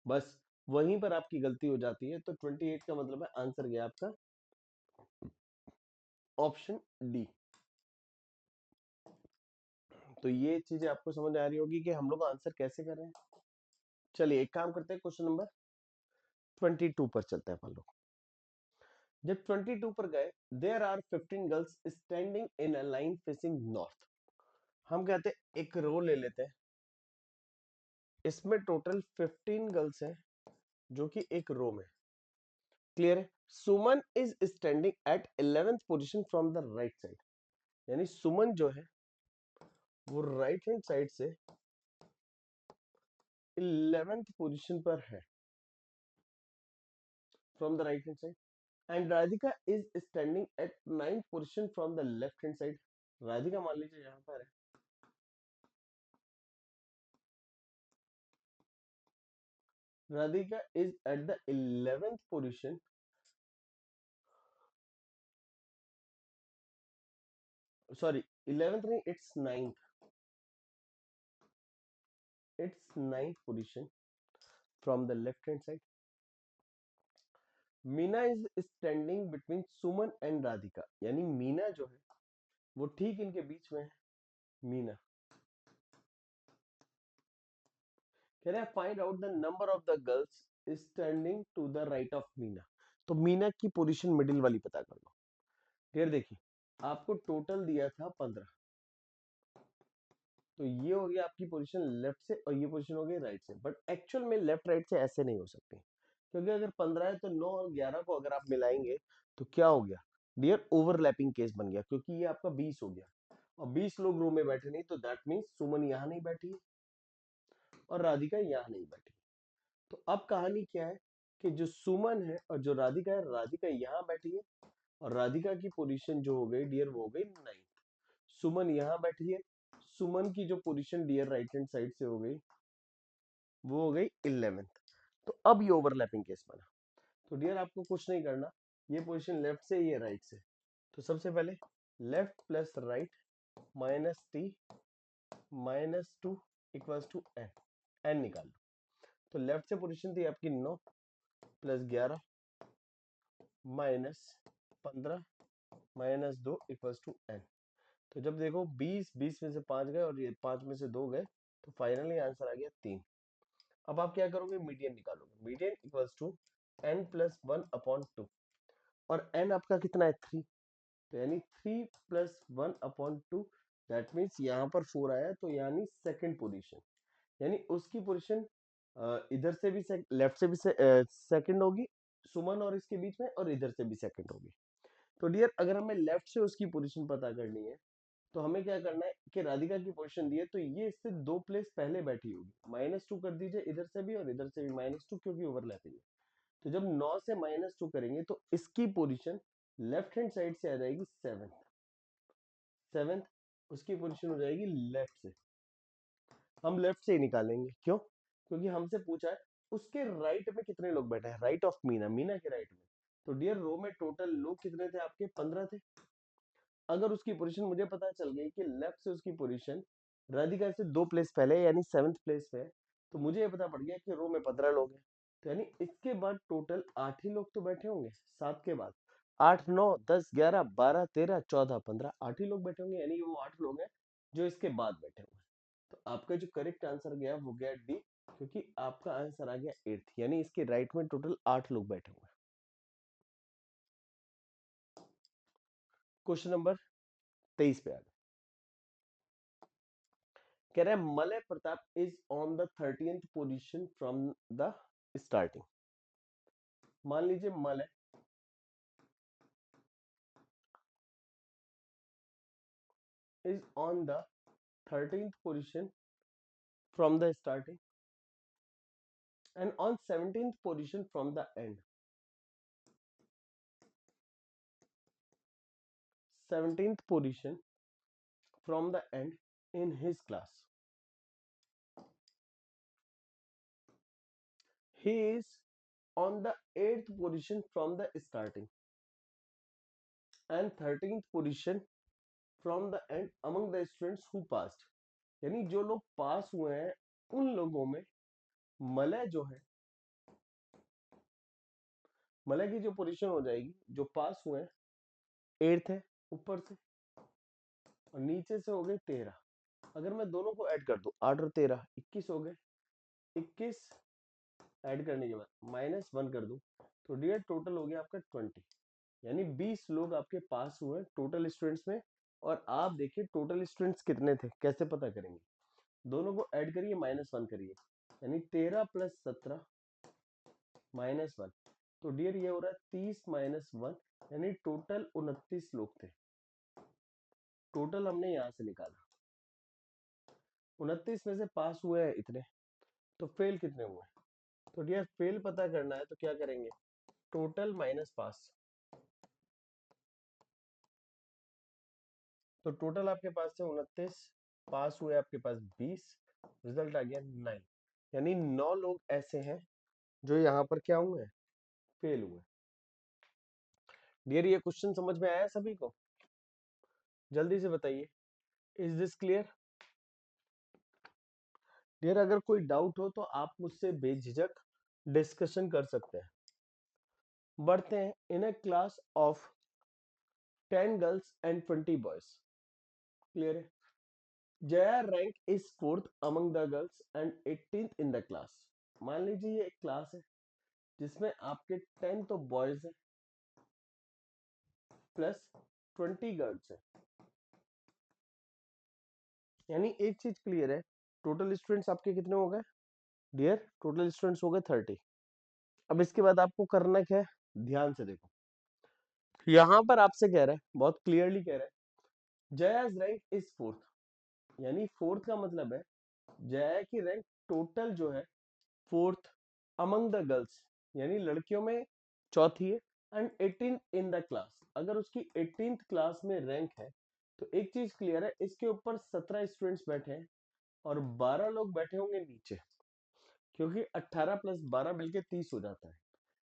[SPEAKER 1] बस वहीं पर आपकी गलती हो जाती है। तो 28 का मतलब है आंसर गया आपका ऑप्शन डी। तो ये चीजें आपको समझ आ रही होगी कि हम लोग आंसर कैसे कर रहे हैं। चलिए एक काम करते हैं, क्वेश्चन नंबर 22 पर चलते हैं अपन लोग। जब 22 पर गए, there are 15 girls standing in a line facing north. हम कहते हैं एक रो ले लेते हैं, इसमें टोटल 15 गर्ल्स हैं जो कि एक रो में। क्लियर है। Suman is standing at 11th position from the right side, यानी सुमन जो है वो राइट हैंड साइड से 11th पोजीशन पर है, from the right hand side. And Radhika is standing eight 9th position from the left hand side. Radhika मान लीजिए यहाँ पर है, Radhika is at the 11th position, sorry 11th नहीं, it's 9th position from the left hand side. Meena is standing between Suman and Radhika, यानी मीना जो है वो ठीक इनके बीच में है। मीना कह रहे हैं find out the number of the girls standing to the right of Meena. तो मीना की पोजीशन मिडिल वाली पता कर लो। फिर देखिए आपको टोटल दिया था 15, तो ये हो गया आपकी पोजीशन लेफ्ट से, और ये पोजीशन हो गई राइट से। बट एक्चुअल में लेफ्ट राइट से ऐसे नहीं हो सकती, क्योंकि अगर 15 है तो 9 और 11 को अगर आप मिलाएंगे तो क्या हो गया डियर, ओवरलैपिंग केस बन गया, क्योंकि ये आपका 20 हो गया, और 20 लोग रूम में बैठे नहीं, तो दैट मीन्स सुमन यहाँ नहीं बैठी है और राधिका यहाँ नहीं बैठी। तो अब कहानी क्या है कि जो सुमन है और जो राधिका है, राधिका यहाँ बैठी है, और राधिका की पोजीशन जो हो गई डियर वो हो गई 9th। सुमन यहाँ बैठी है, सुमन की जो position dear right hand side से हो गई वो हो गई 11th। तो अब ये ओवरलैपिंग केस बना। तो डियर आपको कुछ नहीं करना, ये पोजीशन लेफ्ट से, ये राइट से। तो सबसे पहले left plus right minus T minus 2 equals to N, N निकाल लो। तो लेफ्ट से पोजीशन थी आपकी 9 plus 11 minus 15 minus 2 equals to N. तो जब देखो 20, 20 में से 5 गए और ये 5 में से 2 गए, तो फाइनली आंसर आ गया 3। अब आप क्या करोगे, मीडियन निकालोगे। Median equals to n plus 1/2, और n आपका कितना है 3, तो यानी 3 प्लस 1/2, दैट मीन्स यहाँ पर 4 आया, तो यानी सेकंड पोजीशन, यानी उसकी पोजीशन इधर से भी लेफ्ट से भी सेकंड होगी सुमन और इसके बीच में, और इधर से भी सेकंड होगी। तो डियर अगर हमें लेफ्ट से उसकी पोजीशन पता करनी है, तो हमें क्या करना है कि राधिका की पोजीशन दी है, तो ये इससे 2 प्लेस पहले बैठी होगी। -2 कर दीजिए इधर से भी और इधर से भी -2, क्योंकि ओवरलैपिंग है। तो जब 9 से -2 करेंगे, तो इसकी पोजीशन लेफ्ट हैंड साइड से आ जाएगी 7th। 7th उसकी पोजीशन हो जाएगी लेफ्ट से। हम लेफ्ट से ही निकालेंगे, क्यों? क्योंकि हमसे पूछा है उसके राइट में कितने लोग बैठे हैं, राइट ऑफ मीना, मीना के राइट में। तो डियर रो में टोटल लोग कितने थे आपके, 15 थे। अगर उसकी पोजीशन मुझे पता चल गई कि लेफ्ट से उसकी पोजीशन राधिका से 2 प्लेस पहले यानी 7th प्लेस पे है, तो मुझे ये पता पड़ गया कि रो में 15 लोग हैं। तो यानी इसके बाद टोटल 8 ही लोग तो बैठे होंगे, 7 के बाद 8 9 10 11 12 13 14 15, 8 ही लोग बैठे होंगे, यानी वो 8 लोग हैं जो इसके बाद बैठे हुए हैं। तो आपका जो करेक्ट आंसर गया वो गया डी, क्योंकि आपका आंसर आ गया 8th, यानी इसके राइट में टोटल 8 लोग बैठे हुए हैं। क्वेश्चन नंबर 23 पे आ गए। कह रहा है Malay Pratap is on the 13th position from the starting. मान लीजिए Malay is on the 13th position from the starting and on 17th position from the end. 17th position from the end in his class. He is on the 8th position from the starting and 13th position from the end among the students who passed. यानी जो लोग पास हुए हैं उन लोगों में Malay जो है, मलय की जो पोजीशन हो जाएगी, जो पास हुए हैं 8th है ऊपर से, और नीचे से हो गए 13। अगर मैं दोनों को ऐड कर दूं 8 और 13 21 हो गए, 21 ऐड करने के बाद -1 कर दूं, तो डियर टोटल हो गया आपका 20, यानी 20 लोग आपके पास हुए टोटल स्टूडेंट्स में। और आप देखिए टोटल स्टूडेंट्स कितने थे, कैसे पता करेंगे, दोनों को ऐड करिए -1 करिए, यानी 13 + 17 -1, तो डियर ये हो रहा है 30 -1, यानी टोटल 29 लोग थे। टोटल हमने यहां से निकाला, 29 में से पास हुए हैं इतने, तो फेल कितने हुए? तो डियर फेल पता करना है तो क्या करेंगे, टोटल माइनस पास। तो टोटल आपके पास से 29, पास हुए आपके पास 20, रिजल्ट आ गया 9, यानी 9 लोग ऐसे हैं जो यहाँ पर क्या हुए, फेल हुए। डियर ये क्वेश्चन समझ में आया सभी को? जल्दी से बताइए, इज दिस क्लियर? डियर अगर कोई डाउट हो तो आप मुझसे बेझिझक डिस्कशन कर सकते हैं। बढ़ते हैं, in a class of 10 girls and 20 boys, clear है? Jaya rank is 4th among the girls and 18th in the class. मान लीजिए ये एक क्लास है जिसमें आपके 10 तो बॉयज है प्लस 20 गर्ल्स है, यानी एक चीज क्लियर है, टोटल स्टूडेंट्स आपके कितने हो गए डियर, टोटल स्टूडेंट्स हो गए 30। अब इसके बाद आपको करना क्या है, ध्यान से देखो, यहां पर आपसे कह रहा है, बहुत क्लियरली कह रहा है जयाज रैंक इज 4th, यानी 4th का मतलब है जया की रैंक टोटल जो है 4th अमंग द गर्ल्स, यानी लड़कियों में चौथी है, एंड 18 इन द क्लास। अगर उसकी 18th क्लास में रैंक है, तो एक चीज क्लियर है, इसके ऊपर 17 स्टूडेंट्स बैठे हैं और 12 लोग बैठे होंगे नीचे, क्योंकि 18 प्लस 12 मिलके 30 हो जाता है।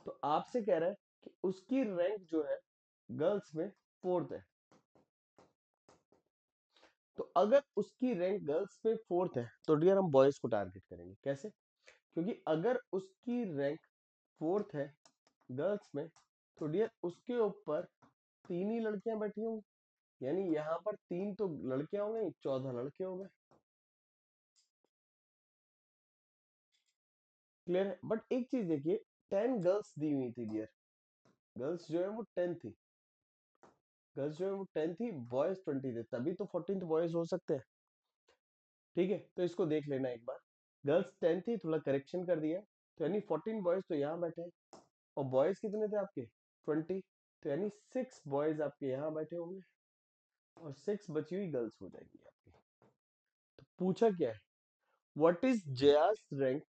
[SPEAKER 1] तो आपसे कह रहा है कि उसकी रैंक जो है गर्ल्स में फोर्थ है। तो अगर उसकी रैंक गर्ल्स में फोर्थ है तो डियर हम बॉयज को टारगेट करेंगे। कैसे? क्योंकि अगर उसकी रैंक फोर्थ है गर्ल्स में तो डियर उसके ऊपर 3 ही लड़कियां बैठी होंगी, यानी यहाँ पर 3 तो लड़कियां हो गई, 14 लड़के हो गए। क्लियर है? बट एक चीज देखिए, 10 गर्ल्स दी हुई थी डियर, गर्ल्स जो है वो 10 थी, गर्ल्स जो है वो 10 थी, बॉयज 20 थे, तभी तो 14 बॉयज हो सकते हैं। ठीक है, तो इसको देख लेना एक बार। गर्ल्स 10 थी, थोड़ा करेक्शन कर दिया, तो यानी 14 बॉयज तो यहाँ बैठे हैं, और बॉयज कितने थे आपके? 20, तो यानी 6 बॉयज आपके यहाँ बैठे होंगे और 6 बची हुई गर्ल्स हो जाएंगी आपकी। तो पूछा क्या है, what is Jaya's rank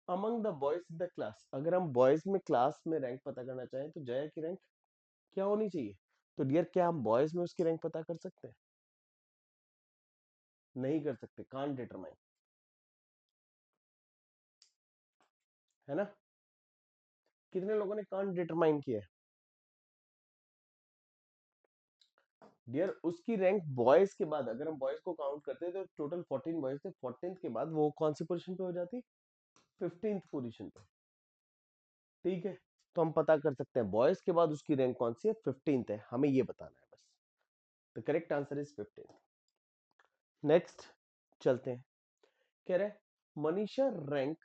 [SPEAKER 1] among the boys in the class. अगर हम बॉयज में क्लास में रैंक पता करना चाहें तो जया की रैंक क्या होनी चाहिए? तो डियर क्या हम बॉयज में उसकी रैंक पता कर सकते हैं? नहीं कर सकते, कांट डिटरमाइन, है ना? कितने लोगों ने कांट डिटरमाइन किया है? डियर उसकी रैंक बॉयज के बाद, अगर हम बॉयज को काउंट करते हैं तो टोटल 14 बॉयज थे, 14th के बाद वो कौन सी पोजीशन पे हो जाती? 15th पोजीशन पे। ठीक है, तो हम पता कर सकते हैं बॉयज के बाद उसकी रैंक कौन सी है? 15th है, हमें ये बताना है बस। The correct answer is 15th। Next चलते हैं। कह रहे हैं Manisha rank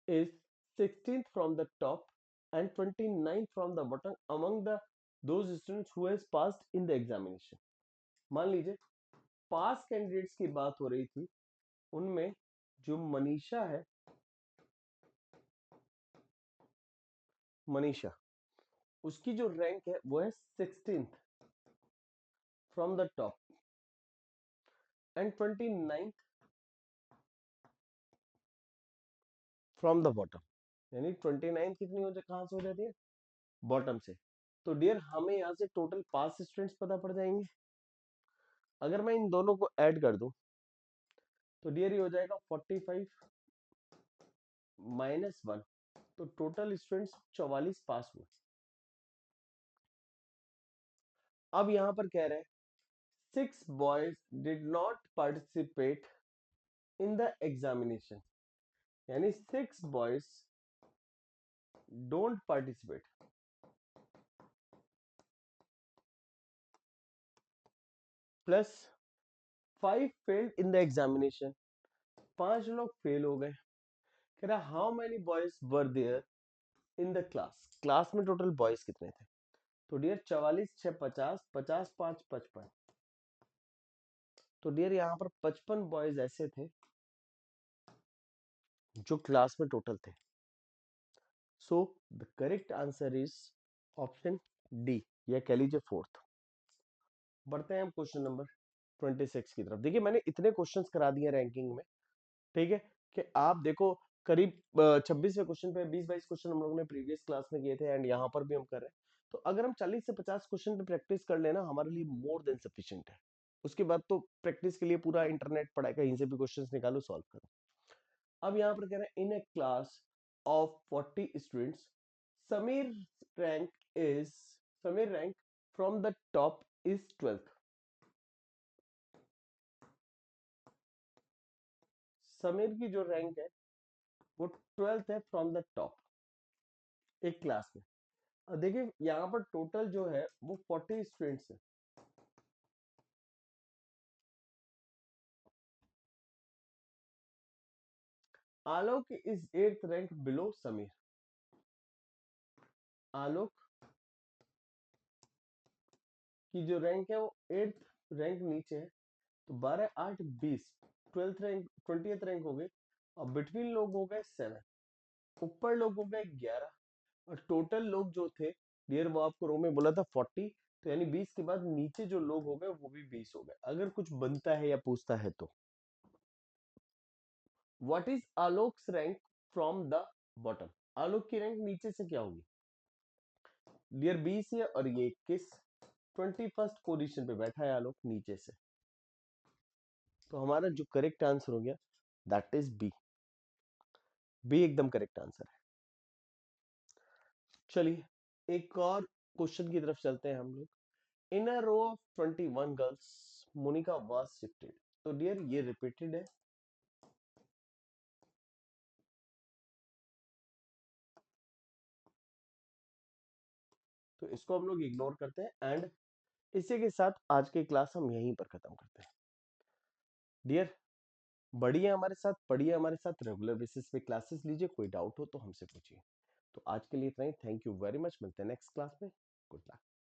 [SPEAKER 1] is 16th from the top and 29th from the bottom among the those students who has passed in the examination. मान लीजिए पास कैंडिडेट्स की बात हो रही थी, उनमें जो मनीषा है, मनीषा, उसकी जो रैंक है वो है 16th from the top and 29th from the bottom. यानी 29 कितनी हो जाए, कहां से हो जाती है? बॉटम से। तो डियर हमें यहाँ से टोटल पास स्टूडेंट्स पता पड़ जाएंगे। अगर मैं इन दोनों को ऐड कर दूं तो डियर ये हो जाएगा 45 माइनस 1, तो टोटल स्टूडेंट्स 44 पास हुए। अब यहां पर कह रहे हैं 6 boys did not participate in the examination, यानी 6 boys don't participate, plus 5 failed in the examination, 5 लोग फेल हो गए। कह रहा how many boys were there in the class, class में टोटल बॉयज कितने थे? तो डियर 44 6 50, 50 5 55, तो डियर यहाँ पर 55 बॉयज ऐसे थे जो क्लास में टोटल थे। सो the correct answer is option D, या कह लीजिए फोर्थ। बढ़ते हैं हम क्वेश्चन नंबर 26 की तरफ। देखिए मैंने इतने क्वेश्चंस करा दिए रैंकिंग में, ठीक है, कि आप देखो करीब 26वें क्वेश्चन पे 20-22 क्वेश्चन हम लोगों ने प्रीवियस क्लास में किए थे एंड यहाँ पर भी हम कर रहे हैं। तो अगर हम 40 से 50 क्वेश्चन पे प्रैक्टिस कर लेना हमारे लिए मोर देन सफिशिएंट है। उसके बाद तो प्रैक्टिस के लिए पूरा इंटरनेट पड़ा है, कहीं से भी क्वेश्चंस निकालो सॉल्व करो। अब यहाँ पर कह रहे हैं in a class of 40 students Sameer rank is, Sameer rank from the top is 12th। Sameer की जो रैंक है वो 12th है फ्रॉम द टॉप एक क्लास में। अब देखिए यहाँ पर टोटल जो है वो 40 स्टूडेंट्स है। Alok is 8th rank below Sameer, Alok की जो रैंक है वो 8th रैंक नीचे है। तो 12 8 20, 12th रैंक 20th रैंक हो गए, और बिटवीन लोग हो गए 7, ऊपर लोग हो गए 11, और टोटल लोग जो थे डियर वो आपको रो में बोला था 40, तो यानी 20 के बाद नीचे जो लोग हो गए वो भी 20 हो गए। अगर कुछ बनता है या पूछता है तो what is Alok's rank from the bottom, Alok की रैंक नीचे से क्या होगी? डियर 20 है और ये 21, 21st पोजीशन पे बैठा है आलोक नीचे से। तो हमारा जो करेक्ट आंसर हो गया दैट इज बी। बी एकदम करेक्ट आंसर है। चलिए एक और क्वेश्चन की तरफ चलते हैं हम लोग। In a row of 21 girls Monica was shifted. तो डियर ये रिपीटेड है, तो इसको हम लोग इग्नोर करते हैं एंड इसी के साथ आज की क्लास हम यहीं पर खत्म करते हैं। डियर बढ़िए हमारे साथ, पढ़िए हमारे साथ, रेगुलर बेसिस पे क्लासेस लीजिए, कोई डाउट हो तो हमसे पूछिए। तो आज के लिए इतना ही। थैंक यू वेरी मच, मिलते हैं नेक्स्ट क्लास में। Good luck.